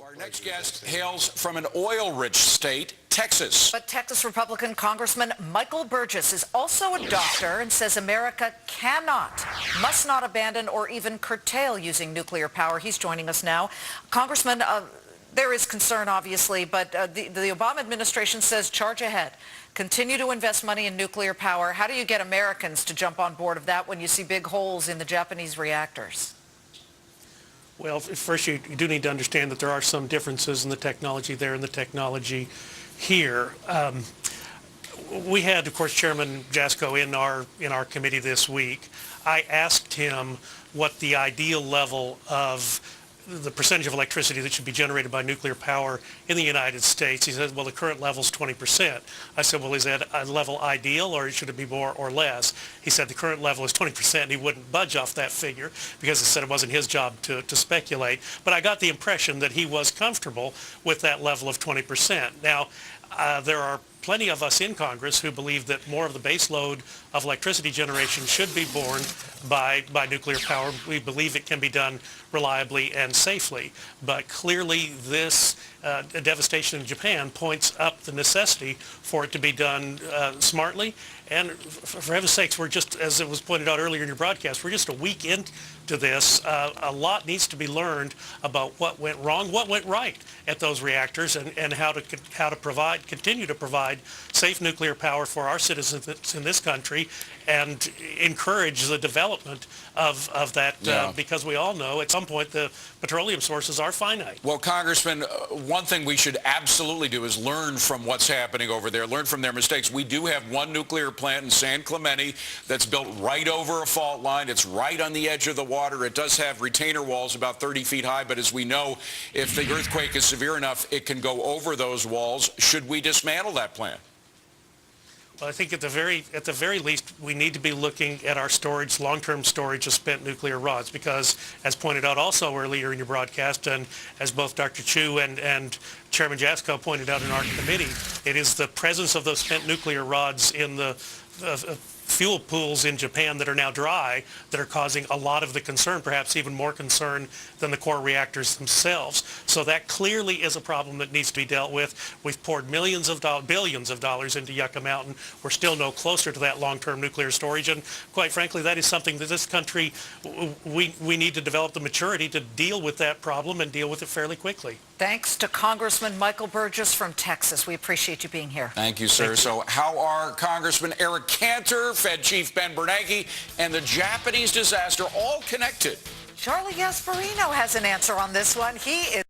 Our next guest hails from an oil-rich state, Texas. But Texas Republican Congressman Michael Burgess is also a doctor and says America must not abandon or even curtail using nuclear power. He's joining us now. Congressman, there is concern, obviously, but the Obama administration says charge ahead. Continue to invest money in nuclear power. How do you get Americans to jump on board of that when you see big holes in the Japanese reactors? Well, first you do need to understand that there are some differences in the technology there and the technology here. We had, of course, Chairman Jasko in our committee this week. I asked him what the ideal level of the percentage of electricity that should be generated by nuclear power in the United States. He said, well, the current level is 20%. I said, well, is that a level ideal or should it be more or less? He said the current level is 20% and he wouldn't budge off that figure because he said it wasn't his job to speculate. But I got the impression that he was comfortable with that level of 20%. Now, there are plenty of us in Congress who believe that more of the base load of electricity generation should be borne by nuclear power. We believe it can be done reliably and safely. But clearly this devastation in Japan points up the necessity for it to be done smartly. And for heaven's sakes, we're just, as it was pointed out earlier in your broadcast, we're just a week into this. A lot needs to be learned about what went wrong, what went right at those reactors, and how to continue to provide safe nuclear power for our citizens in this country and encourage the development of that because we all know at some point the petroleum sources are finite. Well, Congressman, one thing we should absolutely do is learn from what's happening over there, learn from their mistakes. We do have one nuclear plant in San Clemente that's built right over a fault line. It's right on the edge of the water. It does have retainer walls about 30 feet high, but as we know, if the earthquake is severe enough, it can go over those walls. Should we dismantle that plant? Well, I think at the very least, we need to be looking at our storage, long-term storage of spent nuclear rods, because as pointed out also earlier in your broadcast, and as both Dr. Chu and Chairman Jasko pointed out in our committee, it is the presence of those spent nuclear rods in the fuel pools in Japan that are now dry that are causing a lot of the concern, perhaps even more concern than the core reactors themselves. So that clearly is a problem that needs to be dealt with. We've poured billions of dollars into Yucca Mountain. We're still no closer to that long-term nuclear storage, and quite frankly, that is something that this country, we need to develop the maturity to deal with that problem and deal with it fairly quickly. Thanks to Congressman Michael Burgess from Texas. We appreciate you being here. Thank you, sir. Thank you. So how are Congressman Eric Cantor, Fed Chief Ben Bernanke, and the Japanese disaster all connected? Charlie Gasparino has an answer on this one. He is